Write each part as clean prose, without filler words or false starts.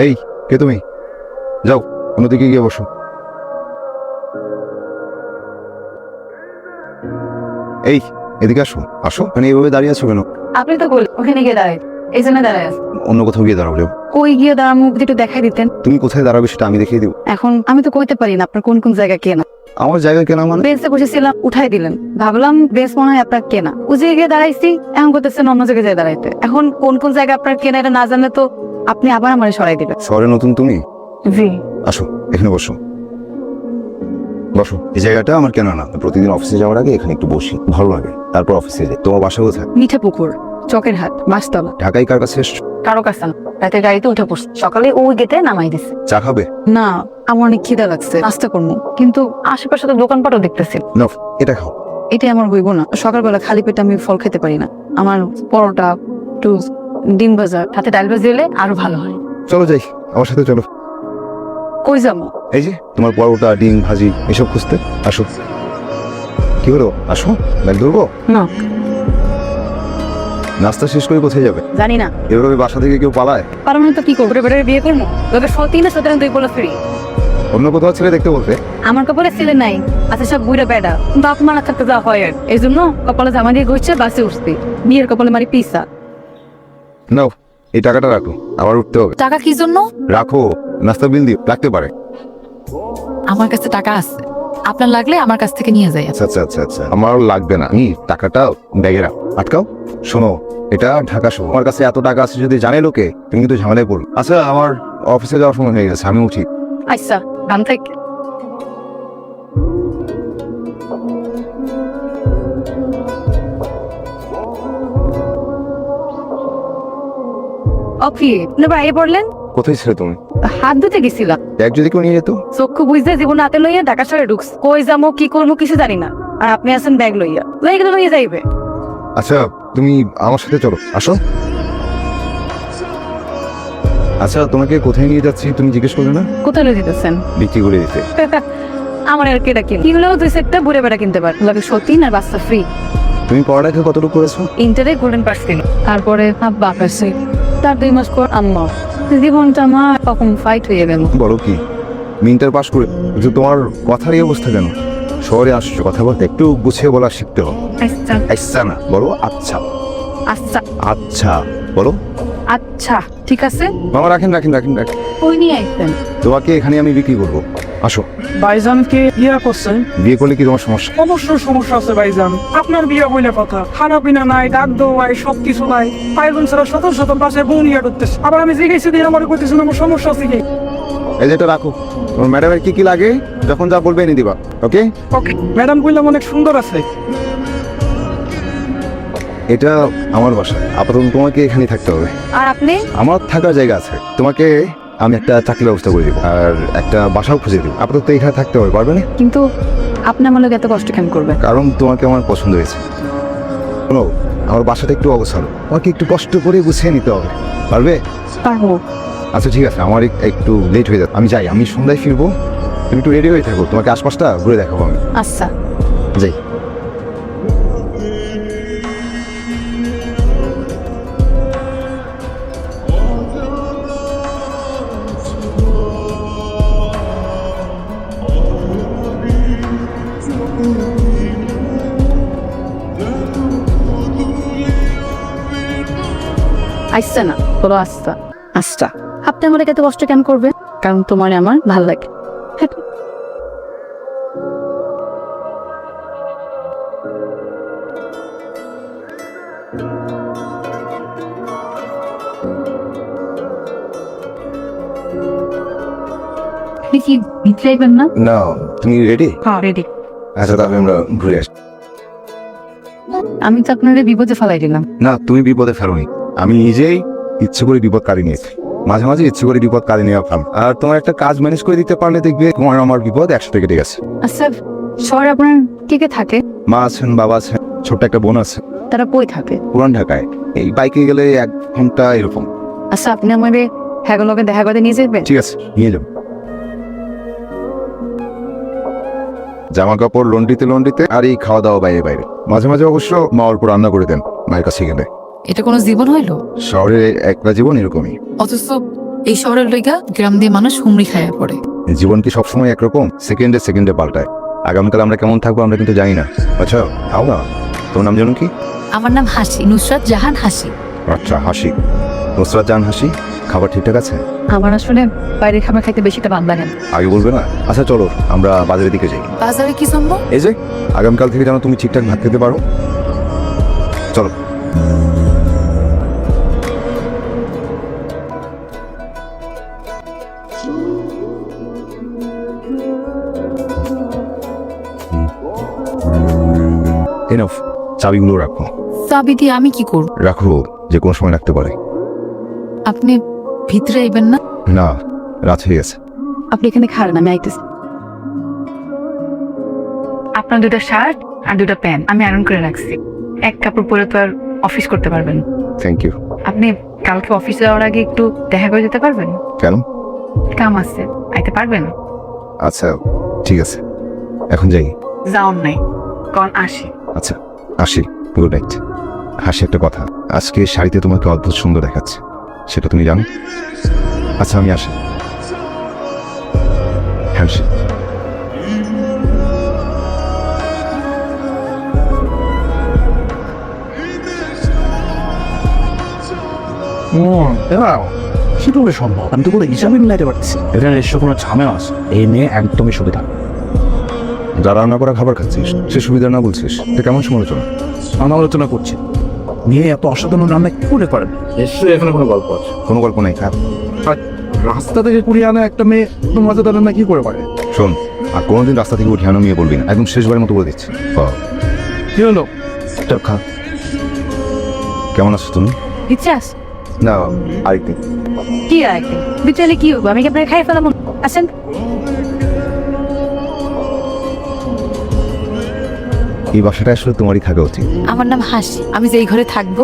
এই কে তুমি? যাও অন্যদিকে গিয়ে বসো। এই এদিকে আসো আসো, মানে এইভাবে দাঁড়িয়ে আছো কেন? আপনি তো বল ওখানে গিয়ে দাঁড়ায়, এই জন্য দাঁড়ায় আছে। অন্য কোথাও গিয়ে দাঁড়াবো। কই গিয়ে দাঁড়া, মুখ একটু দেখাই দিতেন। তুমি কোথায় দাঁড়াবে সেটা আমি দেখিয়ে দিব। এখন আমি তো কইতে পারি না আপনার কোন কোন জায়গা কেনা। আমার জায়গা কেনা মানে? বেঞ্চে বসেছিলাম, উঠাই দিলেন, ভাবলাম বেঞ্চ মনে হয় আপনার কেনা। উজে গিয়ে দাঁড়াইছি, এখন করতেছেন অন্য জায়গায় যেয়ে দাঁড়াইতে। এখন কোন কোন জায়গা আপনার কেনা এটা না জানলে তো আপনি আবার আমার সরাই দিবেন। শহরে নতুন তুমি? জি। আসো এখানে বসো। বসো। এই জায়গাটা আমার কেনা না, প্রতিদিন অফিসে যাওয়ার আগে এখানে একটু বসি, ভালো লাগে। তারপর অফিসে যাই। তোমার বাসা কোথায়? মিঠা পুকুর, চকের হাট, বাসতলা। ঢাকায় কার কাছে এসছো? কারো কাছে না, রাতে গাড়িতে উঠে পড়ছি, সকালে ওই গেটে নামাই দিছে। চা খাবে? না, আমার অনেক খিদা লাগছে, নাস্তা করবো, কিন্তু আশেপাশে তো দোকানপাটও দেখতেছি। নাও এটা খাও। এটাই আমার হইব না, সকালবেলা খালি পেটে আমি ফল খেতে পারি না। আমার পরোটা, টোস্ট, ডিম ভাজা, সাথে ডাল ভাজি হলে আরো ভালো হয়। চলো যাই, আমার সাথে চলো। কই যাবো? এই যে তোমার পরোটা, ডিম ভাজি এসব খুঁজতে। আসো। কি হলো? আসো, ব্যাগ ধরবো? না, নাস্তা শেষ করে কোথায় যাবে? জানি না। এভাবে বাসা থেকে কেউ পালায়? পারো না তো কি করবো? বেটারে বিয়ে করবো, তোকে সত্যি না সত্যি তুই বলে ফ্রি। অন্য কোথাও ছেলে দেখতে বলতে? আমার কপালে ছেলে নাই, আচ্ছা সব বুড়া বেটা, বাপ মারা থাকতে যা হয় আর। এই জন্য কপালে জামা দিয়ে ঘুরছে, বাসে উঠছি, বিয়ের কপালে মারি পিসা। নাও এই টাকাটা রাখো, আবার উঠতে হবে। টাকা কি জন্য? রাখো, নাস্তা বিল দিও, লাগতে পারে। আমার কাছে টাকা আছে, আপনার লাগলে আমার কাছ থেকে নিয়ে যাই। আচ্ছা আচ্ছা আচ্ছা আচ্ছা, আমার লাগবে না, আমি টাকাটা ব্যাগে রাখো। আটকাও। শোনো, এটা ঢাকা শহর, আমার কাছে এত টাকা আছে যদি জানে লোকে, তুমি কিন্তু ঝামেলায় পড়ো। আচ্ছা আমার অফিসে যাওয়ার সময় হয়ে গেছে, আমি উঠি। আচ্ছা, গান থেকে ওকে। আপনি বাইরে পড়লেন? কোথায় ছিলে তুমি? হাত ধুতে গেছিলাম। ব্যাগ যদি কেউ নিয়ে যেত? চক্ষু বুঝতে জীবন হাতে লইয়া ঢাকা শহরে ঢুকস, কই যাবো কি করবো কিছু জানি না, আর আপনি আছেন ব্যাগ লইয়া, গেলে লইয়া যাইবে। আচ্ছা তুমি আমার সাথে চলো, আসো। আচ্ছা তোমাকে কোথায় নিয়ে যাচ্ছি তুমি জিজ্ঞেস করলে না? কোথায় লই দিতেছেন? বিক্রি করে দিতে। আমার আর কেটা কিনলেও দুই সেটটা বুড়ে বেড়া কিনতে পারে, লাগে সত্যি আর বাচ্চা ফ্রি। তুমি পড়ালেখা কতটুকু করেছো? ইন্টারে গোল্ডেন পাস ছিল, তারপরে বাপ আসছে, তার 2 মাস পর আম্মা। জীবনটা আমার কখন ফাইট হয়ে গেল। বলো কি, ইন্টার পাস করে যে তোমার কথার এই অবস্থা কেন? শহরে আসছো, কথা বলতে একটু গুছিয়ে বলা শিখতে হবে। আচ্ছা আচ্ছা না বলো আচ্ছা। আচ্ছা আচ্ছা বলো। আচ্ছা ঠিক আছে। মামা রাখেন রাখেন রাখেন রাখেন। কই নিয়ে আসতেন? তোমাকে এখানে আমি বিক্রি করবো, আসো। ভাইজানকে ইয়া করছেন? বিয়ে করলে কি তোমার সমস্যা? অবশ্যই সমস্যা আছে ভাইজান, আপনার বিয়ে বইলে কথা, খানা পিনা নাই, ডাক দোয়াই সবকিছু নাই, পাইলন ছাড়া শত শত পাশে বউ নিয়ে করতেছে, আবার আমি জিজ্ঞেস দিয়ে আমার করতেছি আমার সমস্যা আছে কি? এই যেটা রাখো, তোমার ম্যাডামের কি কি লাগে যখন যা বলবে এনে দিবা, ওকে? ওকে ম্যাডাম বললাম অনেক সুন্দর আছে। এটা আমার বাসা, আপাতত তোমাকে এখানেই থাকতে হবে। আর আপনি? আমার থাকার জায়গা আছে, তোমাকে আমি একটা চাকরির ব্যবস্থা করে দিব আর একটা বাসাও খুঁজে দিব। আপাতত এখানে থাকতে হবে, পারবে না? কিন্তু আপনি আমার লোক এত কষ্ট কেন করবেন? কারণ তোমাকে আমার পছন্দ হয়েছে। শোনো, আমার বাসাটা একটু অবসর, তোমাকে একটু কষ্ট করে গুছিয়ে নিতে হবে, পারবে? পারবো। আচ্ছা ঠিক আছে, আমার একটু লেট হয়ে যাচ্ছে, আমি যাই, আমি সন্ধ্যায় ফিরবো, তুমি একটু রেডি হয়ে থাকো, তোমাকে আশপাশটা ঘুরে দেখাবো আমি। আচ্ছা। যাই। আসছে না, বলো আচ্ছা। আচ্ছা, আপনি আমার এত কষ্ট কেন করবেন? কারণ তোমার আমার ভাল লাগে। আপনি কি ভিতরে আইবেন না? না, তুমি রেডি? হ্যাঁ রেডি। আচ্ছা তাহলে আমরা ঘুরে আসি। আমি তো আপনার বিপদে ফেলাই দিলাম। না, তুমি বিপদে ফেলোনি, আমি নিজেই ইচ্ছে করে বিপদ কাটিয়ে নিয়েছি। মাঝে মাঝে ইচ্ছে করে বিপদ কাটিয়ে নেওয়া ভালো। আর তোমার একটা কাজ ম্যানেজ করে দিতে পারলে দেখবে তোমার আমার বিপদ একসাথে কেটে গেছে। আচ্ছা, শহরে আপনার কে কে থাকে? মা আছেন, বাবা আছেন, ছোট্ট একটা বোন আছে। তারা কই থাকে? পুরান ঢাকায়, এই বাইকে গেলে 1 ঘন্টা এরকম। আচ্ছা, আপনি আমারে হ্যাগলকে দেখা করতে নিয়ে যাবেন? ঠিক আছে, নিয়ে যাও। জামা কাপড় লন্ড্রিতে লন্ড্রিতে, আর এই খাওয়া দাওয়া বাইরে বাইরে। মাঝে মাঝে অবশ্য মা অল্প রান্না করে দেন মায়ের কাছে গেলে। এটা কোনো জীবন হইলো? শহরে একটা জীবন এরকমই। অথচ এই শহরের লইগা গ্রাম দিয়ে মানুষ হুমড়ি খাইয়া পড়ে। জীবন কি সবসময় একরকম? সেকেন্ডে সেকেন্ডে পাল্টায়। আগামীকাল আমরা কেমন থাকবো আমরা কিন্তু জানি না। আচ্ছা খাও না, তোর নাম জানো কি? আমার নাম হাসি, নুসরাত জাহান হাসি। আচ্ছা হাসি, নুসরাত জাহান হাসি। খাবার ঠিকঠাক আছে? আমার আসলে বাইরের খাবার খাইতে বেশিটা ভালো লাগে না। আগে বলবে না? আচ্ছা চলো আমরা বাজারের দিকে যাই। বাজারে কি সম্ভব? এই যে আগামীকাল থেকে যেন তুমি ঠিকঠাক ভাত খেতে পারো। চলো। এনাফ, চাবিগুলো রাখো। চাবি দিয়ে আমি কি করব? রাখো, যে কোনো সময় রাখতে পারে। আপনি ভিতরে আইবেন না? না, রাত হয়ে গেছে। আপনি এখানে খাড়েন, আমি আইতেছি। আপনার 2টা শার্ট আর 2টা প্যান্ট আমি আয়রন করে রাখছি। এক কাপড় পরে তো আর অফিস করতে পারবেন না। Thank you. আপনি কালকে অফিসে যাওয়ার আগে একটু দেখা করে যেতে পারবেন? কেন? কাম আছে, আইতে পারবেন? আচ্ছা ঠিক আছে, এখন যাই। যাওন নাই, কন আসি। আচ্ছা আসি, গুড নাইট। হাসি, একটা কথা, আজকে শাড়িতে তোমাকে অদ্ভুত সুন্দর দেখাচ্ছে, সেটা তুমি জানো? আচ্ছা আমি আসি। হাসি। কিভাবে সম্ভব? আমি তো কোনো হিসাবে মিলাইতে পারতেছি। এখানে এসে কোনো ঝামেলা আছে? এই মেয়ে একদমই সুবিধা। যা রান্না করা খাবার খাচ্ছিস সে সুবিধা না বলছিস, এটা কেমন সমালোচনা? আমি আলোচনা করছি, মেয়ে এত অসাধারণ রান্না কি করে পারেন? নিশ্চয়ই এখানে কোনো গল্প আছে। কোনো গল্প নেই, খারাপ। আর রাস্তা থেকে কুড়িয়ে আনা একটা মেয়ে তো মজাদার রান্না কি করে পারে? শোন, আর কোনোদিন রাস্তা থেকে উঠে আনো নিয়ে বলবি না, একদম শেষবারের মতো বলে দিচ্ছি। কি হলো? চল খা। কেমন আছো তুমি? ইচ্ছাস না, আরেকদিন। কি আর একদিন বিচারে কি হবো? আমি কি আপনাকে খাই ফেলাম? আসেন। এই বাসাটা আসলে তোমারই থাকা উচিত। আমার নাম হাসি, আমি যেই ঘরে থাকবো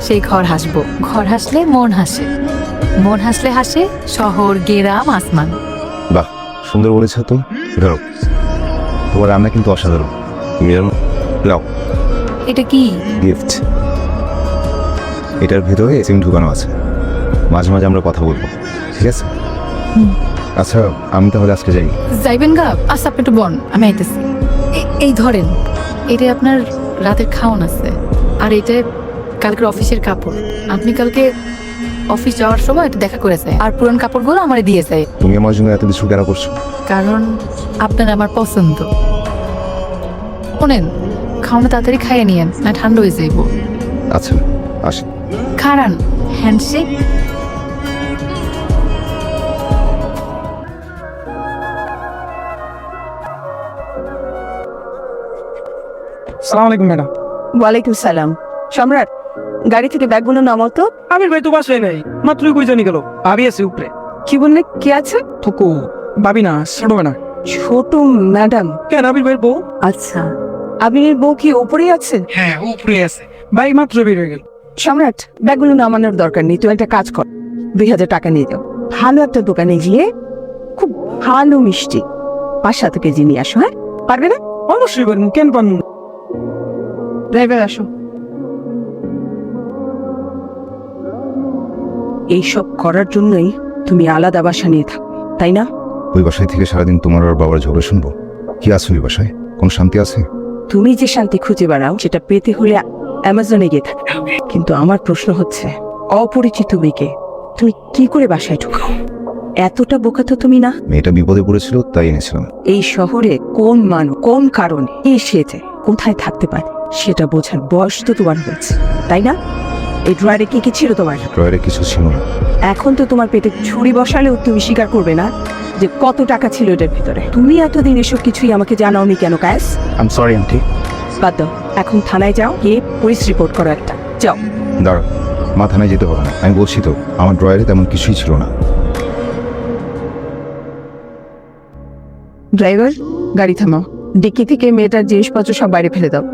সেই ঘর হাসবো। ঘর হাসলে মন হাসে, মন হাসলে হাসে শহর, গ্রাম, আসমান। বাহ, সুন্দর বলেছ তো। ধরো, তোমার রান্না কিন্তু অসাধারণ। তুমি জানো? নাও, এটা কি? গিফট। এটার ভেতরে সিম ঢুকানো আছে, মাঝে মাঝে আমরা কথা বলবো, ঠিক আছে? আচ্ছা আমি তাহলে আজকে যাই। যাইবেন গা? আচ্ছা আপনি একটু বন, আমি আইতেছি। এই ধরেন, এটা আপনার রাতের খাওয়ান আছে, আর এটা কালকের অফিসের কাপড়। আপনি কালকে অফিস যাওয়ার সময় এটা দেখা করে যায়, আর পুরান কাপড়গুলো আমার দিয়ে যায়। তুমি আমার জন্য এত কিছু কেন করছো? কারণ আপনার আমার পছন্দ। শোনেন, খাওয়ানো তাড়াতাড়ি খাইয়ে নিয়েন, না ঠান্ডা হয়ে যাইব। আচ্ছা আসি। খারান, হ্যান্ডশেক। সালাম আলাইকুম ম্যাডাম। ওয়ালাইকুম সালাম। সম্রাট, গাড়ি থেকে ব্যাগগুলো নামাও তো। আমির ভাই তো বাসায় নাই, মাত্রই কই জানি গেল। ভাবি আছে উপরে। কি বললে? কে আছে? থুকু ভাবি না, ছোট না। ছোট ম্যাডাম? কেন, আবির ভাইয়ের বউ? আচ্ছা, আবিরের বউ কি ওপরেই আছে? হ্যাঁ উপরে আছে, ভাই মাত্র বের হয়ে গেল। সম্রাট, ব্যাগগুলো নামানোর দরকার নেই, তুই একটা কাজ কর, 2000 টাকা নিয়ে যাও, ভালো একটা দোকানে গিয়ে খুব ভালো মিষ্টি 5-7 কেজি নিয়ে আসো। হ্যাঁ, পারবে না? অবশ্যই পারবো, কেন পারবো না? ড্রাইভার আসো। এইসব করার জন্যই তুমি আলাদা বাসা নিয়ে থাকো, তাই না? ওই বাসায় থেকে সারাদিন তোমার আর বাবার ঝগড়া শুনবো? কি আছে ওই বাসায়? কোন শান্তি আছে? তুমি যে শান্তি খুঁজে বেড়াও সেটা পেতে হলে অ্যামাজনে গিয়ে থাকতে হবে। কিন্তু আমার প্রশ্ন হচ্ছে, অপরিচিত মেয়েকে তুমি কি করে বাসায় ঢুকাও? এতটা বোকা তো তুমি না। মেয়েটা বিপদে পড়েছিল তাই এনেছিলাম। এই শহরে কোন মানুষ কোন কারণে এসেছে, কোথায় থাকতে পারে সেটা বোঝার বয়স তো তোমার হয়েছে, তাই না? এই ড্রয়ারে কি কি ছিল তোমার? ড্রয়ারে কিছু ছিল না। এখন তো তোমার পেটে ছুরি বসালেও তুমি স্বীকার করবে না যে কত টাকা ছিল এটার ভিতরে। তুমি এতদিন এসব কিছুই আমাকে জানাওনি কেন Kayes? I am sorry aunty. বাদ দাও, এখন থানায় যাও, গিয়ে পুলিশ রিপোর্ট করো একটা। যাও। দাঁড়া, মা থানায় যেতে হবে না, আমি বলছি তো আমার ড্রয়ারে তেমন কিছুই ছিল না। ড্রাইভার, গাড়ি থামাও, ডিক্কি থেকে মেয়েটার জিনিসপত্র সব বাইরে ফেলে দাও।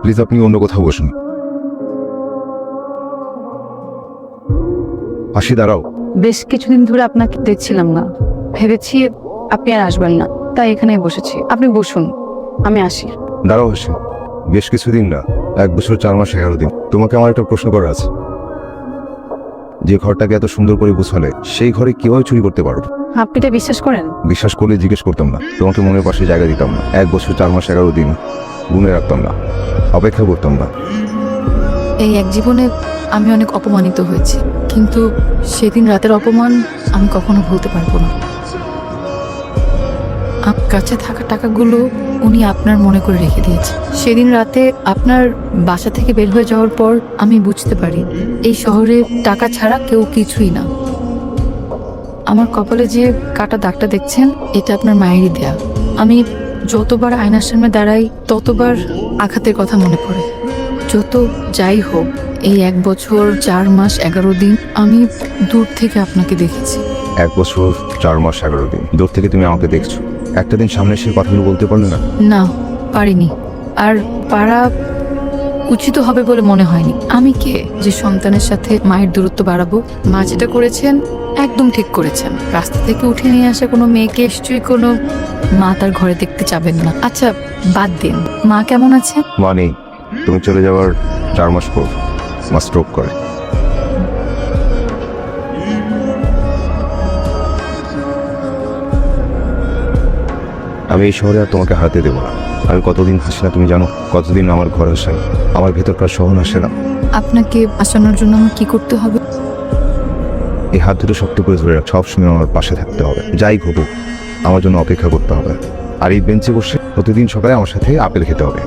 প্লিজ আপনি অন্য কোথাও বসুন। হাসি দাঁড়াও। বেশ কিছুদিন ধরে আপনাকে দেখছিলাম না, ভেবেছি আপনি আর আসবেন না, তাই এখানেই বসেছি। আপনি বসুন, আমি আসি। দাঁড়াও হাসি, বেশ কিছুদিন না, 1 বছর 4 মাস 11 দিন। তোমাকে আমার একটা প্রশ্ন করার আছে। যে ঘরটাকে এত সুন্দর করে গুছালে, সেই ঘরে কিভাবে চুরি করতে পারো? আপনি এটা বিশ্বাস করেন? বিশ্বাস করলে জিজ্ঞেস করতাম না, তোমাকে মনের পাশে জায়গা দিতাম না, 1 বছর 4 মাস 11 দিন গুনে রাখতাম না, অপেক্ষা করতাম না। এই এক জীবনে আমি অনেক অপমানিত হয়েছি, কিন্তু সেদিন রাতের অপমান আমি কখনো ভুলতে পারবো না। আমার কাছে থাকা টাকাগুলো উনি আপনার মনে করে রেখে দিয়েছে। সেদিন রাতে আপনার বাসা থেকে বের হয়ে যাওয়ার পর আমি বুঝতে পারি এই শহরে টাকা ছাড়া কেউ কিছুই না। আমার কপালে যে কাটা দাগটা দেখছেন, এটা আপনার মায়েরই দেয়া। আমি যতবার আয়নার সামনে দাঁড়াই ততবার আঘাতের কথা মনে পড়ে। যত যাই হোক, এই 1 বছর 4 মাস 11 দিন আমি দূর থেকে আপনাকে দেখেছি। 1 বছর 4 মাস 11 দিন দূর থেকে তুমি আমাকে দেখছো, একটা দিন সামনে এসে কথাগুলো বলতে পারলে না? না, পারিনি। আর পারা উচিত হবে বলে মনে হয়নি। আমি কে যে সন্তানের সাথে মায়ের দূরত্ব বাড়াবো? মা যেটা করেছেন একদম ঠিক করেছেন। রাস্তা থেকে উঠে নিয়ে আসা কোনো মেয়েকে নিশ্চয়ই কোনো মা তার ঘরে দেখতে চাবেন না। আচ্ছা, বাদ দিন, মা কেমন আছে? মানে তুমি চলে যাওয়ার 4 মাস পর মা স্ট্রোক করে। আমি এই শহরে আর তোমাকে হারাতে দেবো না। আমি কতদিন হাসি না তুমি জানো? কতদিন আমার ঘরে আসে না, আমার ভেতরকার সহন আসে না। আপনাকে বাঁচানোর জন্য আমার কি করতে হবে? এই হাত দুটো শক্ত করে ধরে রাখ, সবসময় আমার পাশে থাকতে হবে। যাই ঘটুক আমার জন্য অপেক্ষা করতে হবে। আর এই বেঞ্চে বসে প্রতিদিন সকালে আমার সাথে আপেল খেতে হবে।